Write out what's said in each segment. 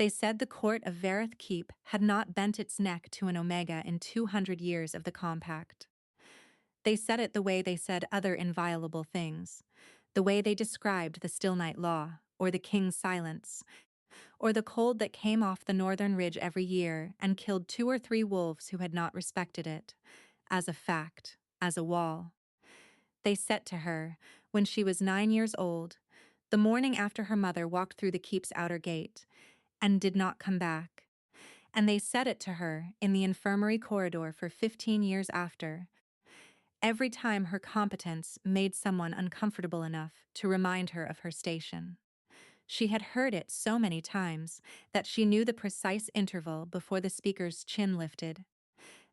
They said the court of Verith Keep had not bent its neck to an omega in 200 years of the compact. They said it the way they said other inviolable things, the way they described the still night law, or the king's silence, or the cold that came off the northern ridge every year and killed 2 or 3 wolves who had not respected it, as a fact, as a wall. They said to her, when she was 9 years old, the morning after her mother walked through the keep's outer gate, and did not come back. And they said it to her in the infirmary corridor for 15 years after, every time her competence made someone uncomfortable enough to remind her of her station. She had heard it so many times that she knew the precise interval before the speaker's chin lifted,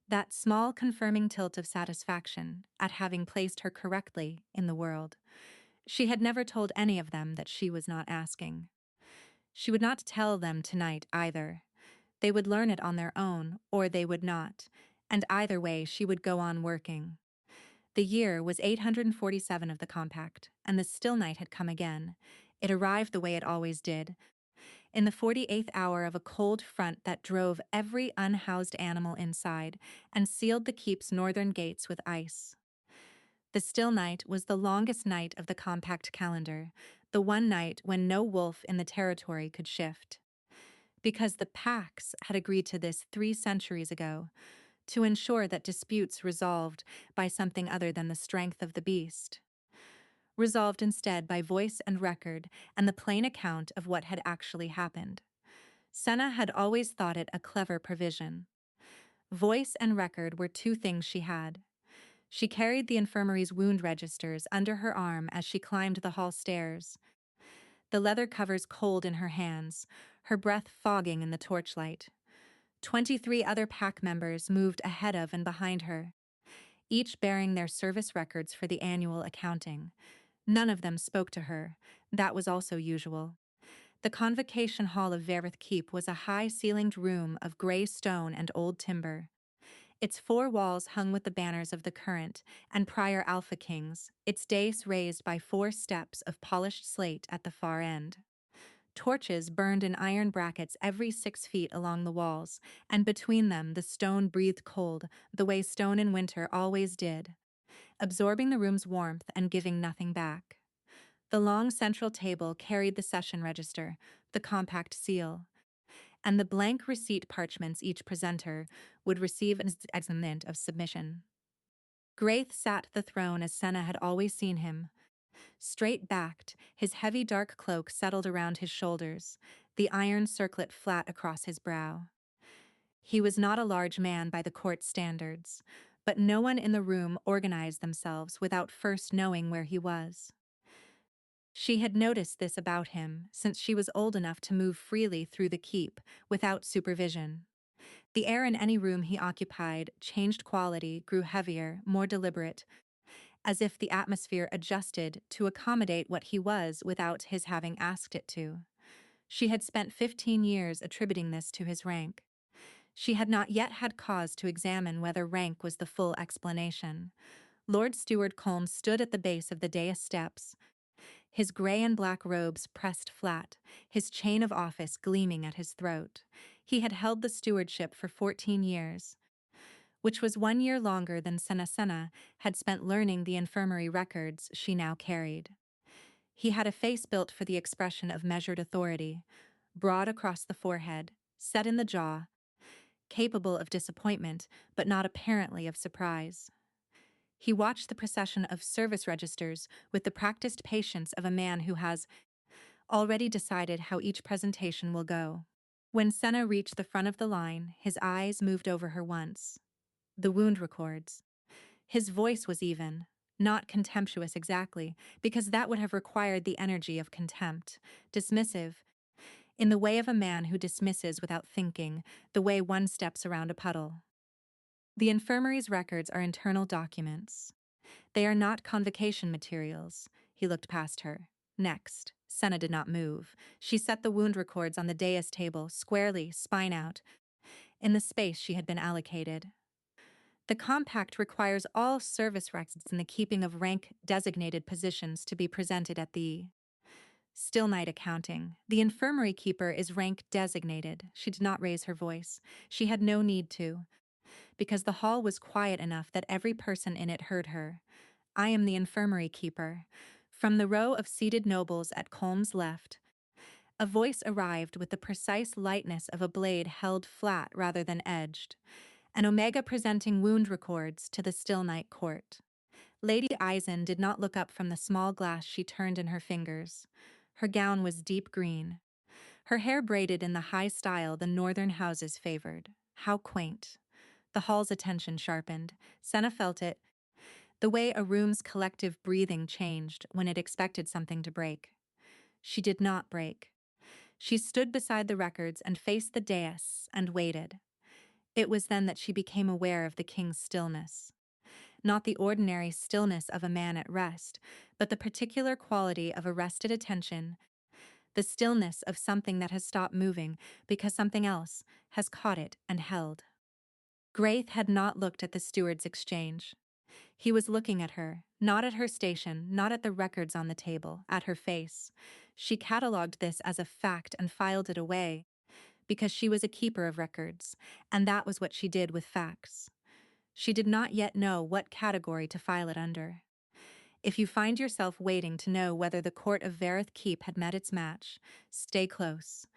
that small confirming tilt of satisfaction at having placed her correctly in the world. She had never told any of them that she was not asking. She would not tell them tonight either. They would learn it on their own, or they would not, and either way she would go on working. The year was 847 of the compact, and the still night had come again. It arrived the way it always did, in the 48th hour of a cold front that drove every unhoused animal inside and sealed the keep's northern gates with ice. The still night was the longest night of the compact calendar, the one night when no wolf in the territory could shift. Because the Pax had agreed to this 3 centuries ago, to ensure that disputes resolved by something other than the strength of the beast. Resolved instead by voice and record and the plain account of what had actually happened. Senna had always thought it a clever provision. Voice and record were 2 things she had. She carried the infirmary's wound registers under her arm as she climbed the hall stairs, the leather covers cold in her hands, her breath fogging in the torchlight. 23 other pack members moved ahead of and behind her, each bearing their service records for the annual accounting. None of them spoke to her. That was also usual. The convocation hall of Verith Keep was a high-ceilinged room of gray stone and old timber. Its 4 walls hung with the banners of the current and prior Alpha Kings, its dais raised by 4 steps of polished slate at the far end. Torches burned in iron brackets every 6 feet along the walls, and between them the stone breathed cold, the way stone in winter always did, absorbing the room's warmth and giving nothing back. The long central table carried the session register, the compact seal, and the blank receipt parchments each presenter would receive as exament of submission. Graith sat the throne as Senna had always seen him, straight-backed, his heavy dark cloak settled around his shoulders, the iron circlet flat across his brow. He was not a large man by the court standards, but no one in the room organized themselves without first knowing where he was. She had noticed this about him since she was old enough to move freely through the keep without supervision. The air in any room he occupied changed quality, grew heavier, more deliberate, as if the atmosphere adjusted to accommodate what he was without his having asked it to. She had spent 15 years attributing this to his rank. She had not yet had cause to examine whether rank was the full explanation. Lord Steward Colmes stood at the base of the dais steps, his gray and black robes pressed flat, his chain of office gleaming at his throat. He had held the stewardship for 14 years, which was 1 year longer than Senna had spent learning the infirmary records she now carried. He had a face built for the expression of measured authority, broad across the forehead, set in the jaw, capable of disappointment, but not apparently of surprise. He watched the procession of service registers with the practiced patience of a man who has already decided how each presentation will go. When Senna reached the front of the line, his eyes moved over her once. The wound records. His voice was even, not contemptuous exactly, because that would have required the energy of contempt, dismissive, in the way of a man who dismisses without thinking, the way one steps around a puddle. The infirmary's records are internal documents. They are not convocation materials. He looked past her. Next. Senna did not move. She set the wound records on the dais table, squarely, spine out, in the space she had been allocated. The compact requires all service records in the keeping of rank-designated positions to be presented at the Still night accounting. The infirmary keeper is rank designated. She did not raise her voice. She had no need to, because the hall was quiet enough that every person in it heard her. I am the infirmary keeper. From the row of seated nobles at Colm's left, a voice arrived with the precise lightness of a blade held flat rather than edged, an omega presenting wound records to the still night court. Lady Eisen did not look up from the small glass she turned in her fingers. Her gown was deep green, her hair braided in the high style the northern houses favored. How quaint. The hall's attention sharpened. Senna felt it, the way a room's collective breathing changed when it expected something to break. She did not break. She stood beside the records and faced the dais and waited. It was then that she became aware of the king's stillness. Not the ordinary stillness of a man at rest, but the particular quality of arrested attention, the stillness of something that has stopped moving because something else has caught it and held. Graith had not looked at the steward's exchange. He was looking at her, not at her station, not at the records on the table, at her face. She catalogued this as a fact and filed it away, because she was a keeper of records, and that was what she did with facts. She did not yet know what category to file it under. If you find yourself waiting to know whether the court of Verith Keep had met its match, stay close.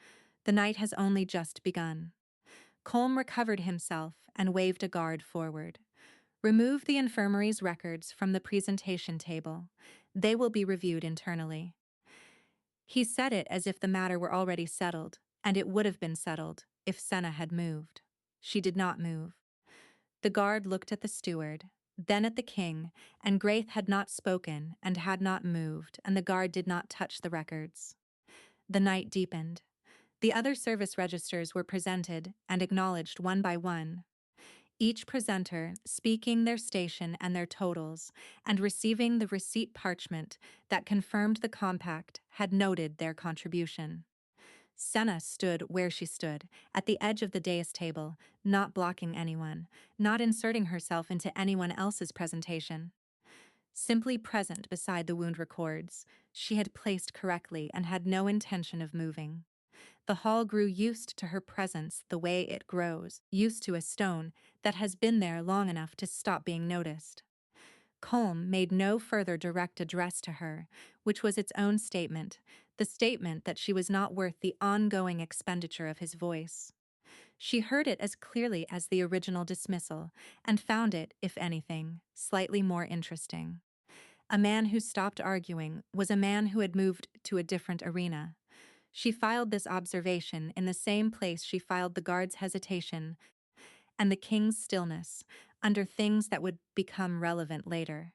The night has only just begun. Colm recovered himself and waved a guard forward. Remove the infirmary's records from the presentation table. They will be reviewed internally. He said it as if the matter were already settled, and it would have been settled if Senna had moved. She did not move. The guard looked at the steward, then at the king, and Graith had not spoken and had not moved, and the guard did not touch the records. The night deepened. The other service registers were presented and acknowledged one by one, each presenter speaking their station and their totals, and receiving the receipt parchment that confirmed the compact had noted their contribution. Senna stood where she stood, at the edge of the dais table, not blocking anyone, not inserting herself into anyone else's presentation. Simply present beside the wound records, she had placed correctly and had no intention of moving. The hall grew used to her presence the way it grows, used to a stone that has been there long enough to stop being noticed. Colm made no further direct address to her, which was its own statement, the statement that she was not worth the ongoing expenditure of his voice. She heard it as clearly as the original dismissal, and found it, if anything, slightly more interesting. A man who stopped arguing was a man who had moved to a different arena. She filed this observation in the same place she filed the guard's hesitation and the king's stillness, under things that would become relevant later.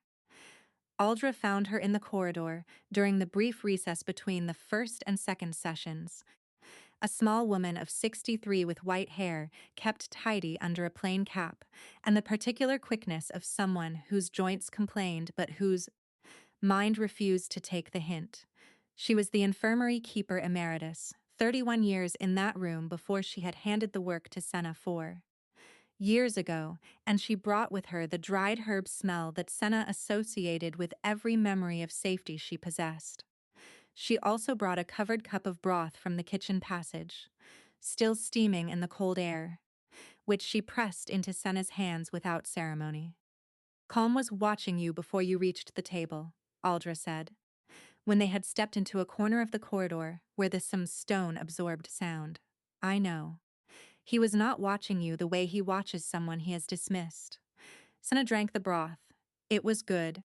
Aldra found her in the corridor during the brief recess between the first and second sessions. A small woman of 63 with white hair, kept tidy under a plain cap, and the particular quickness of someone whose joints complained but whose mind refused to take the hint. She was the infirmary keeper emeritus, 31 years in that room before she had handed the work to Senna 4 years ago, and she brought with her the dried herb smell that Senna associated with every memory of safety she possessed. She also brought a covered cup of broth from the kitchen passage, still steaming in the cold air, which she pressed into Senna's hands without ceremony. Colm was watching you before you reached the table, Aldra said, when they had stepped into a corner of the corridor where some stone-absorbed sound. I know. He was not watching you the way he watches someone he has dismissed. Senna drank the broth. It was good,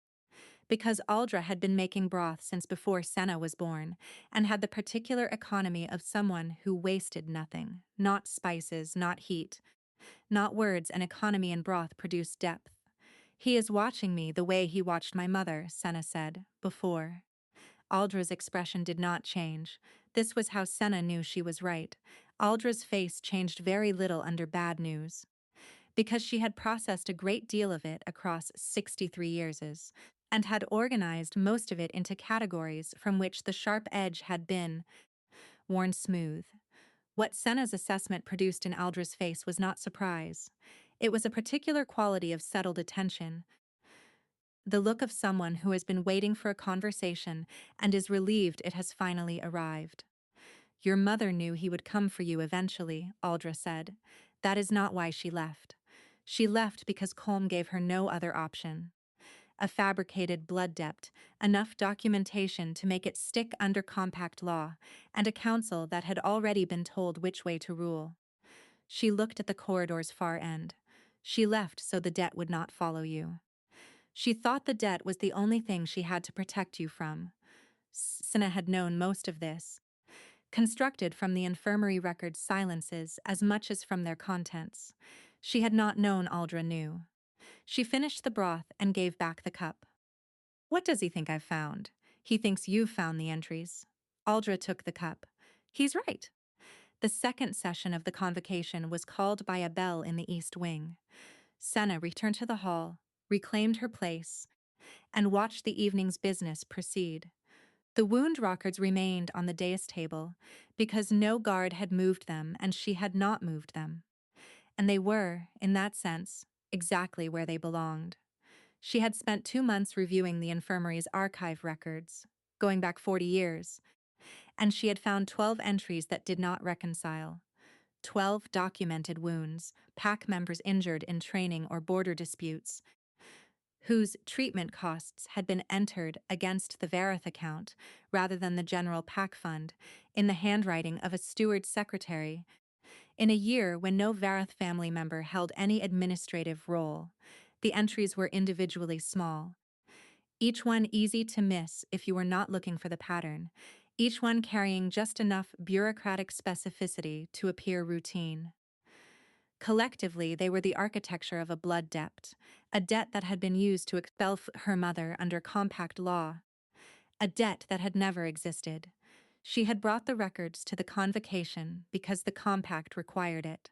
because Aldra had been making broth since before Senna was born, and had the particular economy of someone who wasted nothing, not spices, not heat, not words. An economy in broth produced depth. He is watching me the way he watched my mother, Senna said, before. Aldra's expression did not change. This was how Senna knew she was right. Aldra's face changed very little under bad news, because she had processed a great deal of it across 63 years, and had organized most of it into categories from which the sharp edge had been worn smooth. What Senna's assessment produced in Aldra's face was not surprise. It was a particular quality of settled attention, the look of someone who has been waiting for a conversation and is relieved it has finally arrived. Your mother knew he would come for you eventually, Aldra said. That is not why she left. She left because Colm gave her no other option. A fabricated blood debt, enough documentation to make it stick under compact law, and a council that had already been told which way to rule. She looked at the corridor's far end. She left so the debt would not follow you. She thought the debt was the only thing she had to protect you from. Senna had known most of this, constructed from the infirmary record's silences as much as from their contents. She had not known Aldra knew. She finished the broth and gave back the cup. What does he think I've found? He thinks you've found the entries. Aldra took the cup. He's right. The second session of the convocation was called by a bell in the east wing. Senna returned to the hall, reclaimed her place, and watched the evening's business proceed. The wound records remained on the dais table because no guard had moved them and she had not moved them. And they were, in that sense, exactly where they belonged. She had spent 2 months reviewing the infirmary's archive records, going back 40 years, and she had found 12 entries that did not reconcile. 12 documented wounds, pack members injured in training or border disputes, whose treatment costs had been entered against the Vareth account rather than the general pack fund, in the handwriting of a steward secretary, in a year when no Vareth family member held any administrative role. The entries were individually small, each one easy to miss if you were not looking for the pattern, each one carrying just enough bureaucratic specificity to appear routine. Collectively, they were the architecture of a blood debt, a debt that had been used to expel her mother under compact law, a debt that had never existed. She had brought the records to the convocation because the compact required it.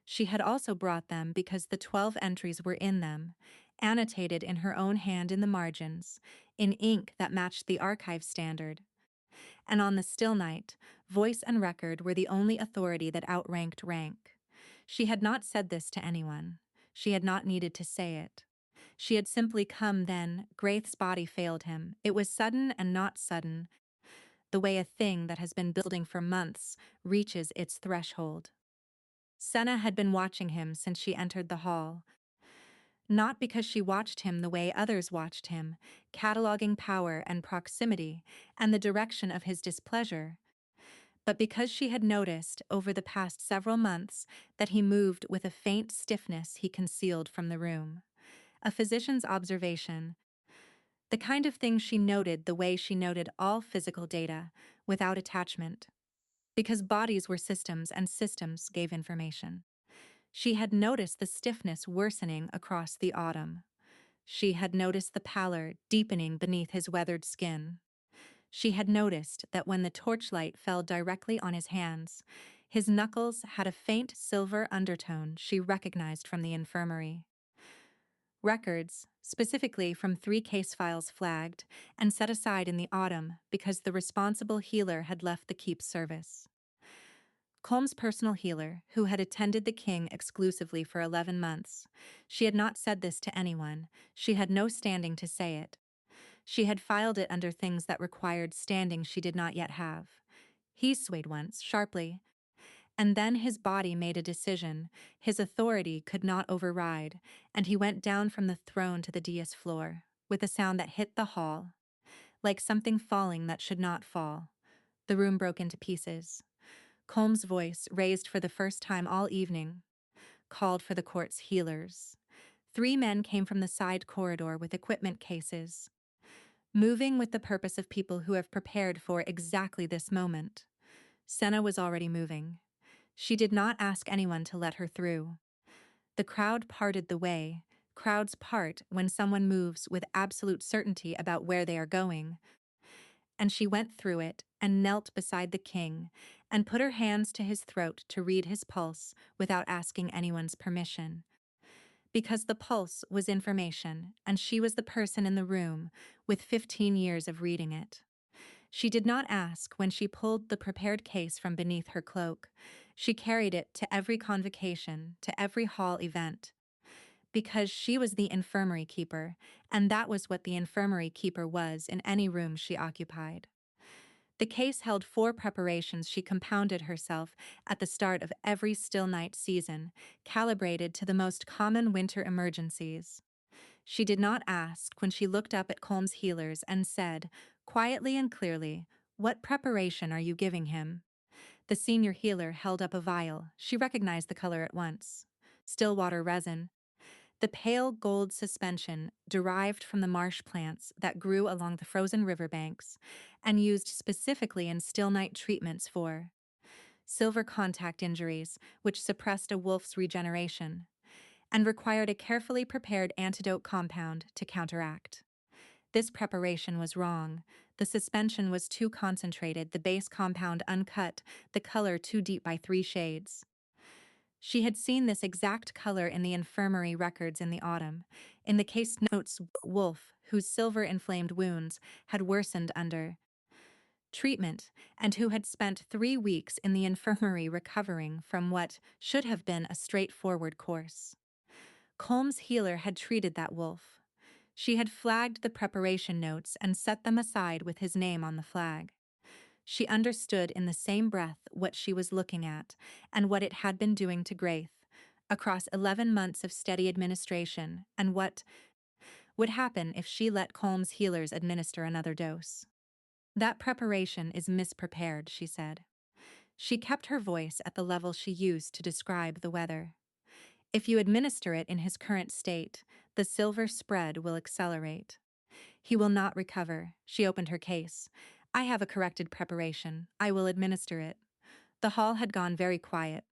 She had also brought them because the 12 entries were in them, annotated in her own hand in the margins, in ink that matched the archive standard. And on the still night, voice and record were the only authority that outranked rank. She had not said this to anyone. She had not needed to say it. She had simply come then. Graith's body failed him. It was sudden and not sudden, the way a thing that has been building for months reaches its threshold. Senna had been watching him since she entered the hall. Not because she watched him the way others watched him, cataloging power and proximity and the direction of his displeasure, but because she had noticed over the past several months that he moved with a faint stiffness he concealed from the room. A physician's observation, the kind of thing she noted the way she noted all physical data, without attachment. Because bodies were systems and systems gave information. She had noticed the stiffness worsening across the autumn. She had noticed the pallor deepening beneath his weathered skin. She had noticed that when the torchlight fell directly on his hands, his knuckles had a faint silver undertone she recognized from the infirmary. Records, specifically from 3 case files flagged and set aside in the autumn because the responsible healer had left the keep service. Colm's personal healer, who had attended the king exclusively for 11 months. She had not said this to anyone. She had no standing to say it. She had filed it under things that required standing she did not yet have. He swayed once, sharply, and then his body made a decision his authority could not override, and he went down from the throne to the dais floor, with a sound that hit the hall, like something falling that should not fall. The room broke into pieces. Colm's voice, raised for the first time all evening, called for the court's healers. 3 men came from the side corridor with equipment cases, moving with the purpose of people who have prepared for exactly this moment. Senna was already moving. She did not ask anyone to let her through. The crowd parted the way. Crowds part when someone moves with absolute certainty about where they are going. And she went through it and knelt beside the king and put her hands to his throat to read his pulse without asking anyone's permission. Because the pulse was information, and she was the person in the room with 15 years of reading it. She did not ask when she pulled the prepared case from beneath her cloak. She carried it to every convocation, to every hall event. Because she was the infirmary keeper, and that was what the infirmary keeper was in any room she occupied. The case held 4 preparations she compounded herself at the start of every still night season, calibrated to the most common winter emergencies. She did not ask when she looked up at Colm's healers and said, quietly and clearly, "What preparation are you giving him?" The senior healer held up a vial. She recognized the color at once. Stillwater resin. The pale gold suspension derived from the marsh plants that grew along the frozen riverbanks and used specifically in still night treatments for silver contact injuries, which suppressed a wolf's regeneration, and required a carefully prepared antidote compound to counteract. This preparation was wrong. The suspension was too concentrated, the base compound uncut, the color too deep by 3 shades. She had seen this exact color in the infirmary records in the autumn. In the case notes, Wolf, whose silver-inflamed wounds had worsened under treatment and who had spent 3 weeks in the infirmary recovering from what should have been a straightforward course. Colm's healer had treated that wolf. She had flagged the preparation notes and set them aside with his name on the flag. She understood in the same breath what she was looking at and what it had been doing to Graith across 11 months of steady administration, and what would happen if she let Colm's healers administer another dose. That preparation is misprepared, she said. She kept her voice at the level she used to describe the weather. If you administer it in his current state, the silver spread will accelerate. He will not recover. She opened her case. I have a corrected preparation. I will administer it. The hall had gone very quiet.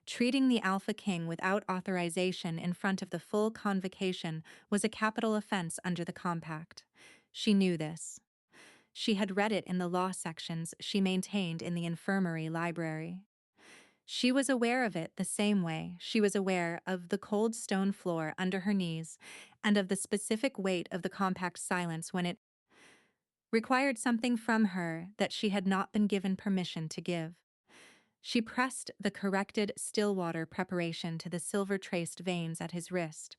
Treating the Alpha King without authorization in front of the full convocation was a capital offense under the compact. She knew this. She had read it in the law sections she maintained in the infirmary library. She was aware of it the same way she was aware of the cold stone floor under her knees and of the specific weight of the compact silence when it required something from her that she had not been given permission to give. She pressed the corrected Stillwater preparation to the silver-traced veins at his wrist,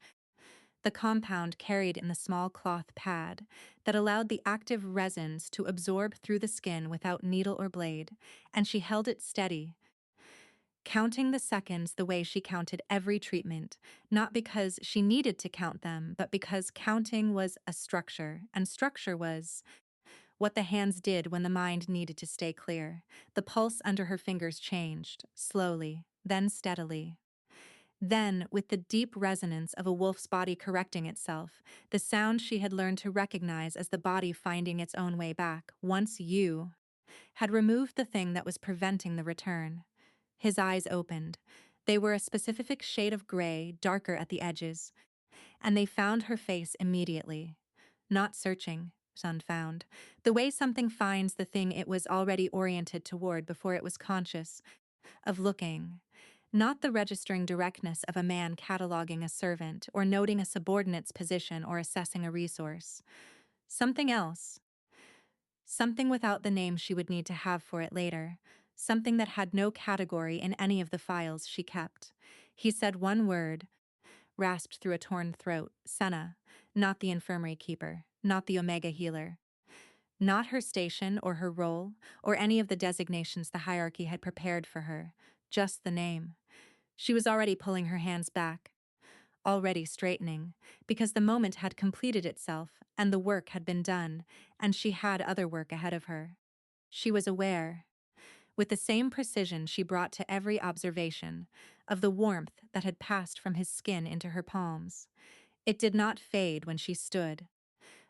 the compound carried in the small cloth pad that allowed the active resins to absorb through the skin without needle or blade, and she held it steady, counting the seconds the way she counted every treatment, not because she needed to count them, but because counting was a structure, and structure was what the hands did when the mind needed to stay clear. The pulse under her fingers changed, slowly, then steadily. Then, with the deep resonance of a wolf's body correcting itself, the sound she had learned to recognize as the body finding its own way back, once you had removed the thing that was preventing the return. His eyes opened. They were a specific shade of gray, darker at the edges, and they found her face immediately. Not searching, unfound. The way something finds the thing it was already oriented toward before it was conscious of looking. Not the registering directness of a man cataloging a servant or noting a subordinate's position or assessing a resource. Something else. Something without the name she would need to have for it later. Something that had no category in any of the files she kept. He said one word, rasped through a torn throat. Senna, not the infirmary keeper, not the Omega healer. Not her station or her role, or any of the designations the hierarchy had prepared for her. Just the name. She was already pulling her hands back, already straightening, because the moment had completed itself, and the work had been done, and she had other work ahead of her. She was aware, with the same precision she brought to every observation, of the warmth that had passed from his skin into her palms. It did not fade when she stood.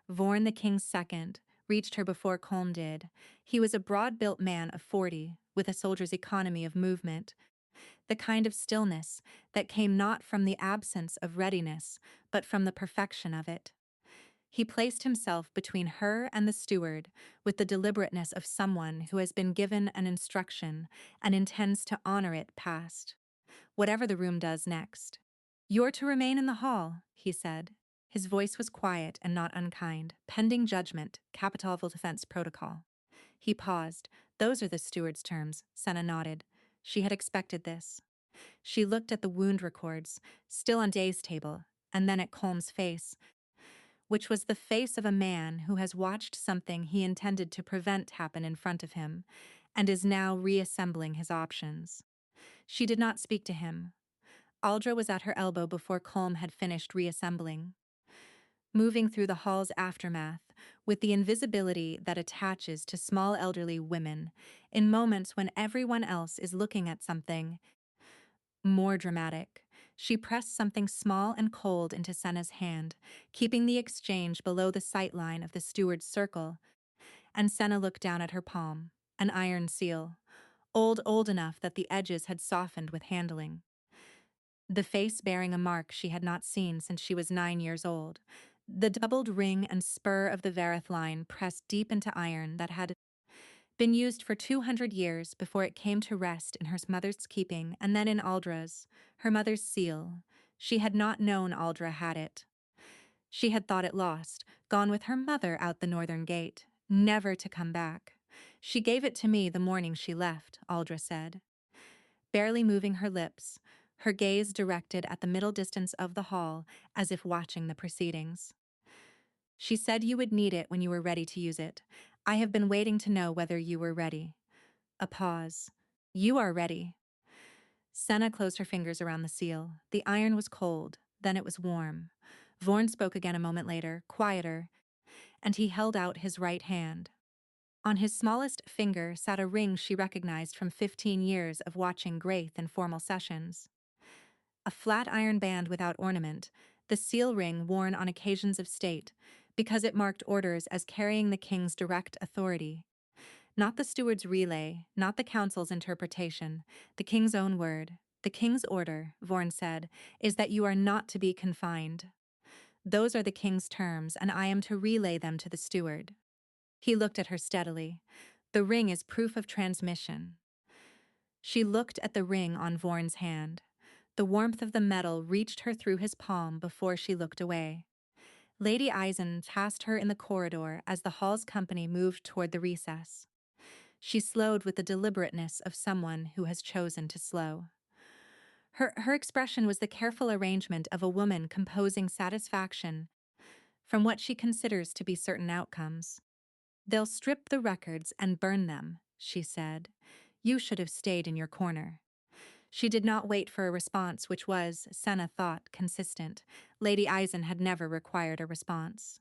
Vorn the King's second reached her before Colm did. He was a broad-built man of 40, with a soldier's economy of movement, the kind of stillness that came not from the absence of readiness, but from the perfection of it. He placed himself between her and the steward with the deliberateness of someone who has been given an instruction and intends to honor it past, whatever the room does next. "You're to remain in the hall," he said. His voice was quiet and not unkind. "Pending judgment, Capital Defense Protocol." He paused. "Those are the steward's terms," Senna nodded. She had expected this. She looked at the wound records, still on Day's table, and then at Colm's face, which was the face of a man who has watched something he intended to prevent happen in front of him, and is now reassembling his options. She did not speak to him. Aldra was at her elbow before Colm had finished reassembling. Moving through the hall's aftermath, with the invisibility that attaches to small elderly women, in moments when everyone else is looking at something more dramatic, she pressed something small and cold into Senna's hand, keeping the exchange below the sight line of the steward's circle, and Senna looked down at her palm, an iron seal, old enough that the edges had softened with handling. The face bearing a mark she had not seen since she was 9 years old, the doubled ring and spur of the Vareth line pressed deep into iron that had been used for 200 years before it came to rest in her mother's keeping and then in Aldra's, her mother's seal. She had not known Aldra had it. She had thought it lost, gone with her mother out the northern gate, never to come back. She gave it to me the morning she left, Aldra said. Barely moving her lips, her gaze directed at the middle distance of the hall as if watching the proceedings. She said you would need it when you were ready to use it. I have been waiting to know whether you were ready. A pause. You are ready. Senna closed her fingers around the seal. The iron was cold, then it was warm. Vorn spoke again a moment later, quieter, and he held out his right hand. On his smallest finger sat a ring she recognized from 15 years of watching Graith in formal sessions. A flat iron band without ornament, the seal ring worn on occasions of state, because it marked orders as carrying the king's direct authority. Not the steward's relay, not the council's interpretation, the king's own word. The king's order, Vorn said, is that you are not to be confined. Those are the king's terms, and I am to relay them to the steward. He looked at her steadily. The ring is proof of transmission. She looked at the ring on Vorn's hand. The warmth of the metal reached her through his palm before she looked away. Lady Eisen passed her in the corridor as the hall's company moved toward the recess. She slowed with the deliberateness of someone who has chosen to slow. Her expression was the careful arrangement of a woman composing satisfaction from what she considers to be certain outcomes. They'll strip the records and burn them, she said. You should have stayed in your corner. She did not wait for a response which was, Senna thought, consistent. Lady Eisen had never required a response.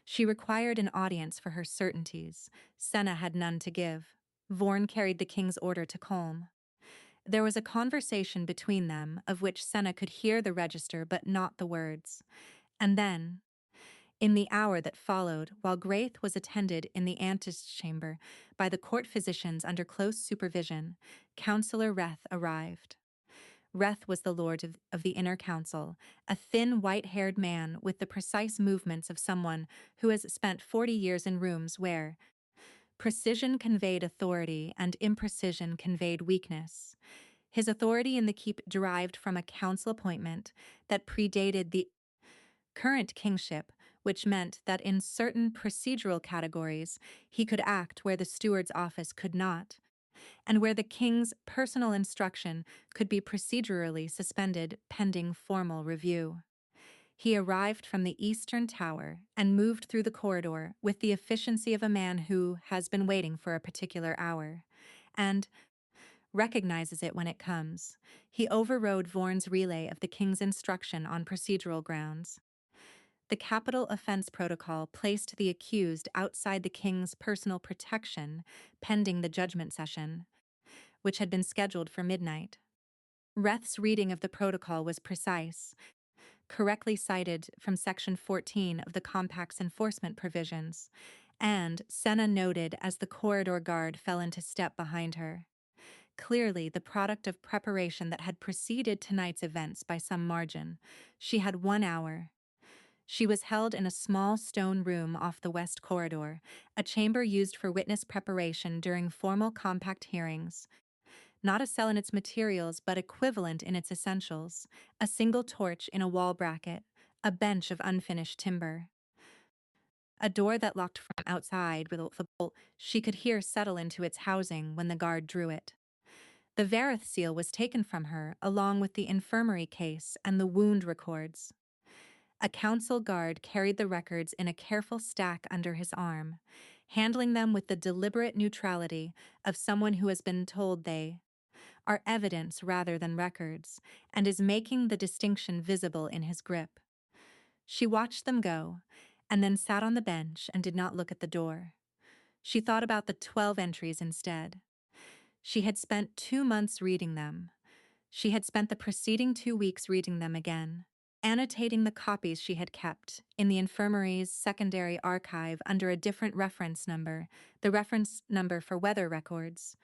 She required an audience for her certainties. Senna had none to give. Vorn carried the king's order to Colm. There was a conversation between them, of which Senna could hear the register but not the words. And then, in the hour that followed, while Graith was attended in the antechamber by the court physicians under close supervision, Councillor Reth arrived. Reth was the lord of the inner council, a thin, white-haired man with the precise movements of someone who has spent 40 years in rooms where precision conveyed authority and imprecision conveyed weakness. His authority in the keep derived from a council appointment that predated the current kingship, which meant that in certain procedural categories he could act where the steward's office could not, and where the king's personal instruction could be procedurally suspended pending formal review. He arrived from the eastern tower and moved through the corridor with the efficiency of a man who has been waiting for a particular hour, and recognizes it when it comes. He overrode Vorn's relay of the king's instruction on procedural grounds. The capital offense protocol placed the accused outside the king's personal protection pending the judgment session, which had been scheduled for midnight. Reth's reading of the protocol was precise, correctly cited from Section 14 of the Compact's enforcement provisions, and Senna noted as the corridor guard fell into step behind her. Clearly the product of preparation that had preceded tonight's events by some margin. She had 1 hour. She was held in a small stone room off the west corridor, a chamber used for witness preparation during formal compact hearings. Not a cell in its materials, but equivalent in its essentials. A single torch in a wall bracket, a bench of unfinished timber. A door that locked from outside with a bolt she could hear settle into its housing when the guard drew it. The Vareth seal was taken from her, along with the infirmary case and the wound records. A council guard carried the records in a careful stack under his arm, handling them with the deliberate neutrality of someone who has been told they are evidence rather than records, and is making the distinction visible in his grip. She watched them go, and then sat on the bench and did not look at the door. She thought about the 12 entries instead. She had spent 2 months reading them. She had spent the preceding 2 weeks reading them again, annotating the copies she had kept in the infirmary's secondary archive under a different reference number, the reference number for weather records,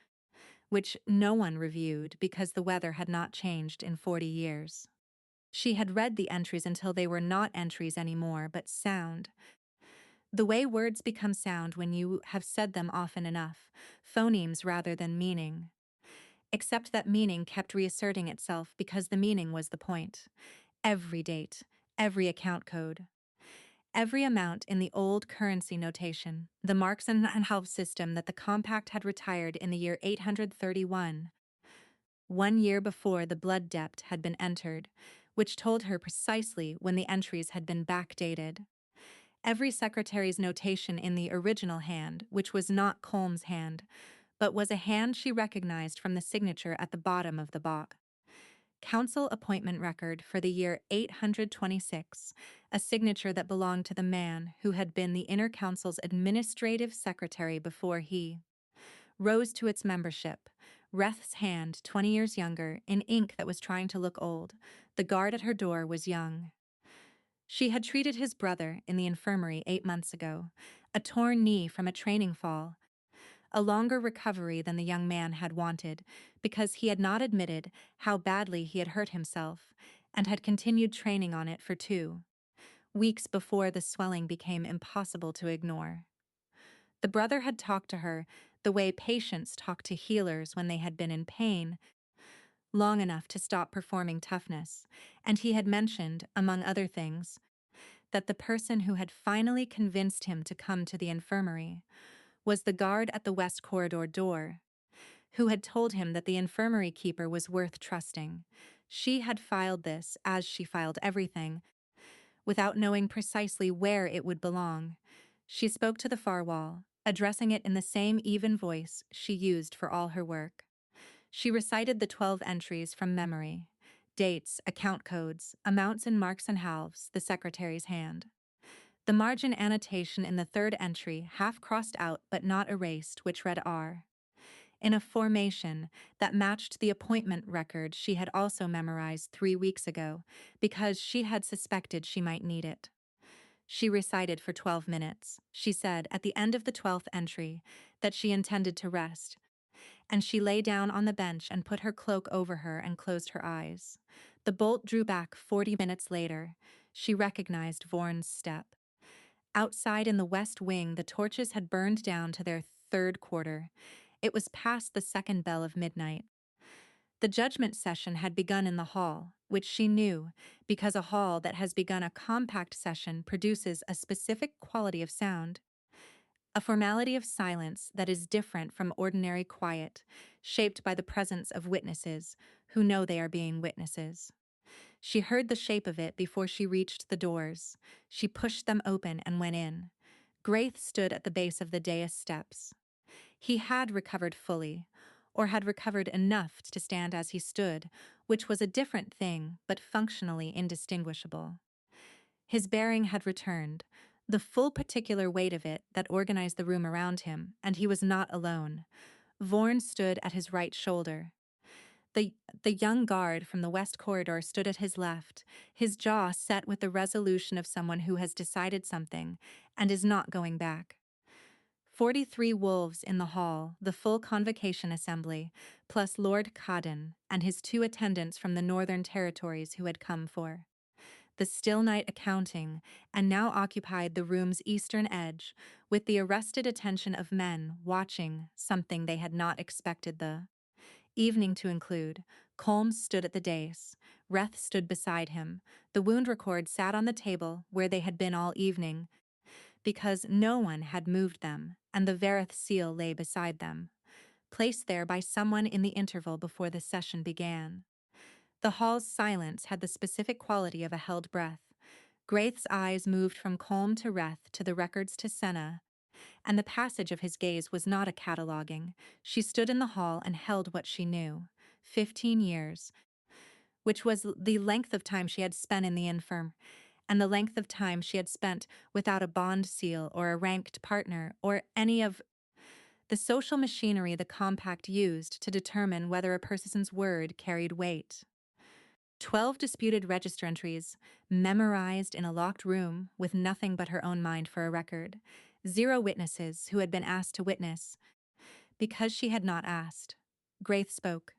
which no one reviewed because the weather had not changed in 40 years. She had read the entries until they were not entries anymore, but sound. The way words become sound when you have said them often enough, phonemes rather than meaning. Except that meaning kept reasserting itself because the meaning was the point. Every date, every account code, every amount in the old currency notation, the Marks and Half system that the compact had retired in the year 831, 1 year before the blood debt had been entered, which told her precisely when the entries had been backdated. Every secretary's notation in the original hand, which was not Colm's hand, but was a hand she recognized from the signature at the bottom of the box. Council appointment record for the year 826, a signature that belonged to the man who had been the Inner Council's administrative secretary before he rose to its membership. Reth's hand, 20 years younger, in ink that was trying to look old. The guard at her door was young. She had treated his brother in the infirmary 8 months ago, a torn knee from a training fall, a longer recovery than the young man had wanted, because he had not admitted how badly he had hurt himself, and had continued training on it for 2 weeks before the swelling became impossible to ignore. The brother had talked to her the way patients talk to healers when they had been in pain, long enough to stop performing toughness, and he had mentioned, among other things, that the person who had finally convinced him to come to the infirmary was the guard at the West Corridor door, who had told him that the infirmary keeper was worth trusting. She had filed this, as she filed everything, without knowing precisely where it would belong. She spoke to the far wall, addressing it in the same even voice she used for all her work. She recited the 12 entries from memory, dates, account codes, amounts in marks and halves, the secretary's hand. The margin annotation in the third entry, half crossed out but not erased, which read R, in a formation that matched the appointment record she had also memorized 3 weeks ago because she had suspected she might need it. She recited for 12 minutes. She said at the end of the 12th entry that she intended to rest, and she lay down on the bench and put her cloak over her and closed her eyes. The bolt drew back 40 minutes later. She recognized Vorn's step. Outside in the west wing, the torches had burned down to their third quarter. It was past the second bell of midnight. The judgment session had begun in the hall, which she knew, because a hall that has begun a compact session produces a specific quality of sound, a formality of silence that is different from ordinary quiet, shaped by the presence of witnesses who know they are being witnesses. She heard the shape of it before she reached the doors. She pushed them open and went in. Graith stood at the base of the dais steps. He had recovered fully, or had recovered enough to stand as he stood, which was a different thing, but functionally indistinguishable. His bearing had returned, the full particular weight of it that organized the room around him, and he was not alone. Vorn stood at his right shoulder. The young guard from the West Corridor stood at his left, his jaw set with the resolution of someone who has decided something and is not going back. 43 wolves in the hall, the full convocation assembly, plus Lord Cadden and his 2 attendants from the Northern Territories who had come for the still night accounting, and now occupied the room's eastern edge, with the arrested attention of men watching something they had not expected the evening to include. Colm stood at the dais. Reth stood beside him. The wound record sat on the table where they had been all evening, because no one had moved them, and the Verith seal lay beside them, placed there by someone in the interval before the session began. The hall's silence had the specific quality of a held breath. Graith's eyes moved from Colm to Reth to the records to Senna, and the passage of his gaze was not a cataloguing. She stood in the hall and held what she knew. 15 years, which was the length of time she had spent in the infirm, and the length of time she had spent without a bond seal or a ranked partner or any of the social machinery the compact used to determine whether a person's word carried weight. 12 disputed register entries, memorized in a locked room with nothing but her own mind for a record. 0 witnesses who had been asked to witness because she had not asked. Graith spoke.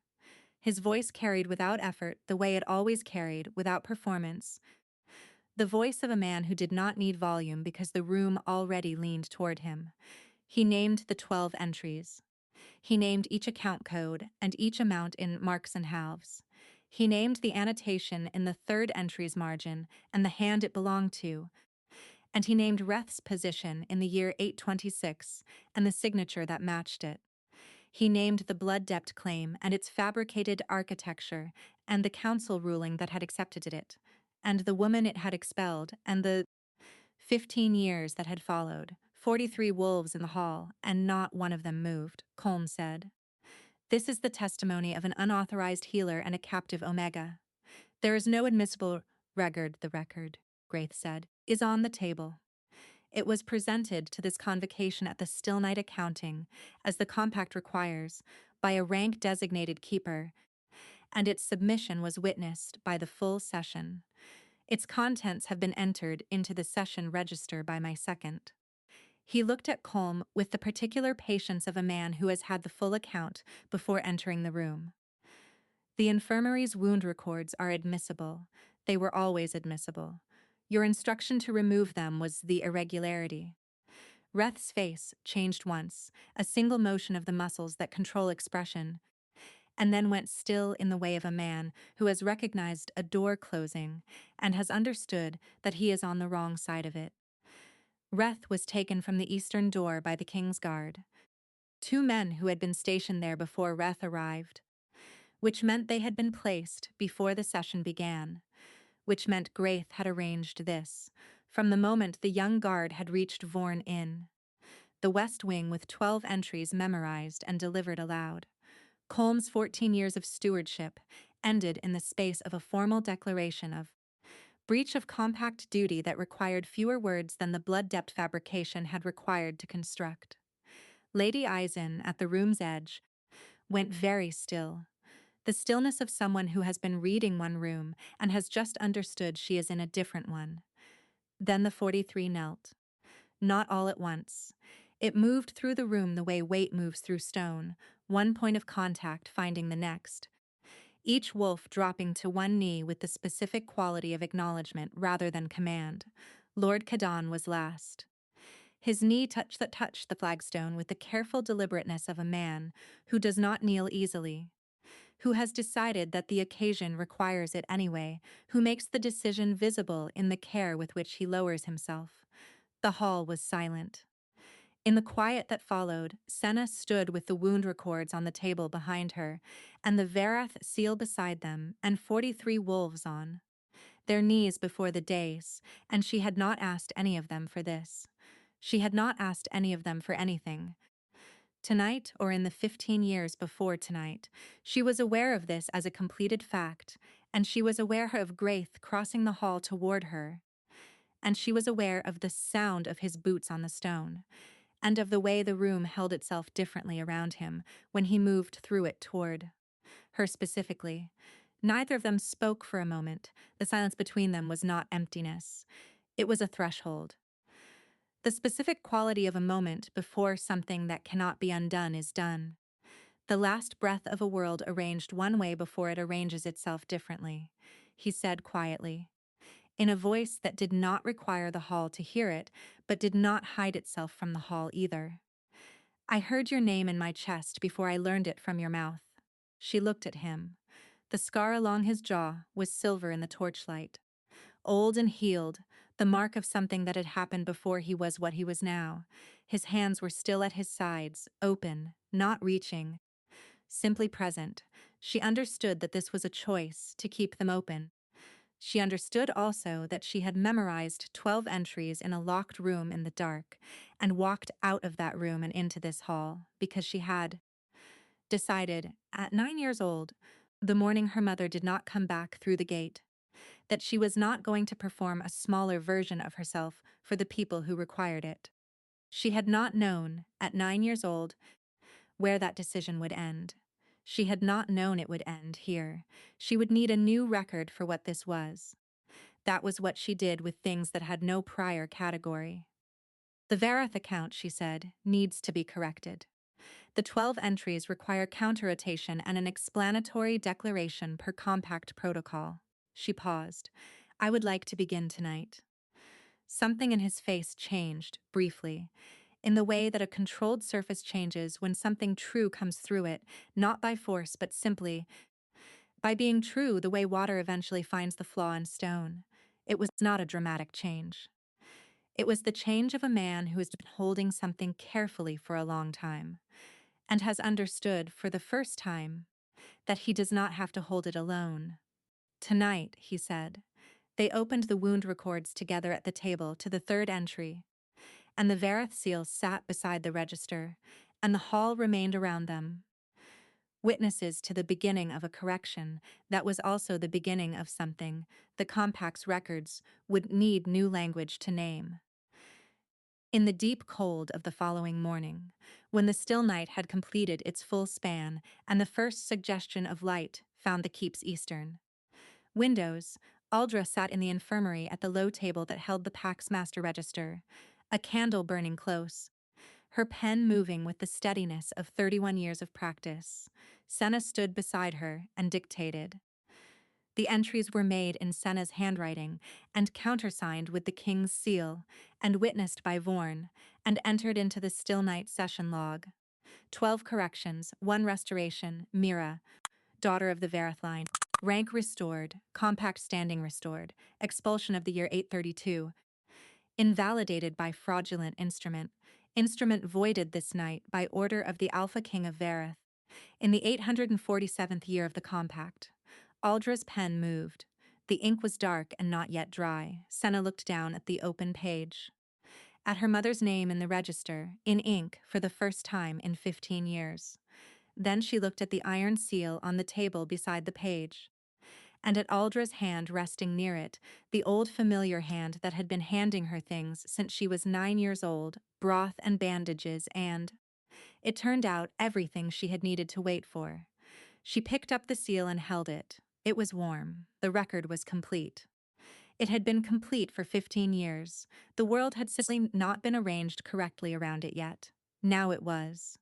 His voice carried without effort the way it always carried without performance. The voice of a man who did not need volume because the room already leaned toward him. He named the 12 entries. He named each account code and each amount in marks and halves. He named the annotation in the third entry's margin and the hand it belonged to. And he named Reth's position in the year 826 and the signature that matched it. He named the blood debt claim and its fabricated architecture and the council ruling that had accepted it, and the woman it had expelled, and the 15 years that had followed. 43 wolves in the hall, and not one of them moved, Colm said. This is the testimony of an unauthorized healer and a captive Omega. There is no admissible record, the record, Graith said, is on the table. It was presented to this convocation at the still night accounting, as the compact requires, by a rank-designated keeper, and its submission was witnessed by the full session. Its contents have been entered into the session register by my second. He looked at Colm with the particular patience of a man who has had the full account before entering the room. The infirmary's wound records are admissible. They were always admissible. Your instruction to remove them was the irregularity. Reth's face changed once, a single motion of the muscles that control expression, and then went still in the way of a man who has recognized a door closing and has understood that he is on the wrong side of it. Reth was taken from the eastern door by the king's guard. 2 men who had been stationed there before Reth arrived, which meant they had been placed before the session began, which meant Graith had arranged this, from the moment the young guard had reached Vorn Inn. The West Wing with 12 entries memorized and delivered aloud. Colm's 14 years of stewardship ended in the space of a formal declaration of breach of compact duty that required fewer words than the blood debt fabrication had required to construct. Lady Eisen, at the room's edge, went very still. The stillness of someone who has been reading one room and has just understood she is in a different one. Then the 43 knelt. Not all at once. It moved through the room the way weight moves through stone, one point of contact finding the next. Each wolf dropping to one knee with the specific quality of acknowledgement rather than command. Lord Cadan was last. His knee touched the flagstone with the careful deliberateness of a man who does not kneel easily, who has decided that the occasion requires it anyway, who makes the decision visible in the care with which he lowers himself. The hall was silent. In the quiet that followed, Senna stood with the wound records on the table behind her, and the Varath seal beside them, and 43 wolves on their knees before the dais, and she had not asked any of them for this. She had not asked any of them for anything. Tonight, or in the 15 years before tonight, she was aware of this as a completed fact, and she was aware of Graith crossing the hall toward her, and she was aware of the sound of his boots on the stone, and of the way the room held itself differently around him when he moved through it toward her specifically. Neither of them spoke for a moment. The silence between them was not emptiness. It was a threshold. The specific quality of a moment before something that cannot be undone is done. The last breath of a world arranged one way before it arranges itself differently, he said quietly, in a voice that did not require the hall to hear it, but did not hide itself from the hall either. I heard your name in my chest before I learned it from your mouth. She looked at him. The scar along his jaw was silver in the torchlight. Old and healed, the mark of something that had happened before he was what he was now. His hands were still at his sides, open, not reaching, simply present. She understood that this was a choice, to keep them open. She understood also that she had memorized 12 entries in a locked room in the dark and walked out of that room and into this hall because she had decided, at 9 years old, the morning her mother did not come back through the gate, that she was not going to perform a smaller version of herself for the people who required it. She had not known, at 9 years old, where that decision would end. She had not known it would end here. She would need a new record for what this was. That was what she did with things that had no prior category. The Vareth account, she said, needs to be corrected. The 12 entries require counter-rotation and an explanatory declaration per compact protocol. She paused. I would like to begin tonight. Something in his face changed, briefly, in the way that a controlled surface changes when something true comes through it, not by force but simply by being true the way water eventually finds the flaw in stone. It was not a dramatic change. It was the change of a man who has been holding something carefully for a long time and has understood for the first time that he does not have to hold it alone. Tonight, he said. They opened the wound records together at the table to the third entry, and the Vareth seal sat beside the register, and the hall remained around them. Witnesses to the beginning of a correction that was also the beginning of something the Compact's records would need new language to name. In the deep cold of the following morning, when the still night had completed its full span and the first suggestion of light found the keep's eastern windows, Aldra sat in the infirmary at the low table that held the Pax Master Register, a candle burning close, her pen moving with the steadiness of 31 years of practice. Senna stood beside her and dictated. The entries were made in Senna's handwriting and countersigned with the king's seal and witnessed by Vorn and entered into the still night session log. 12 corrections, 1 restoration, Mira, daughter of the Vareth line. Rank restored, compact standing restored, expulsion of the year 832. Invalidated by fraudulent instrument. Instrument voided this night by order of the Alpha King of Vareth. In the 847th year of the compact. Aldra's pen moved. The ink was dark and not yet dry. Senna looked down at the open page. At her mother's name in the register, in ink, for the first time in 15 years. Then she looked at the iron seal on the table beside the page, and at Aldra's hand resting near it, the old familiar hand that had been handing her things since she was 9 years old, broth and bandages and, it turned out, everything she had needed to wait for. She picked up the seal and held it. It was warm. The record was complete. It had been complete for 15 years. The world had simply not been arranged correctly around it yet. Now it was.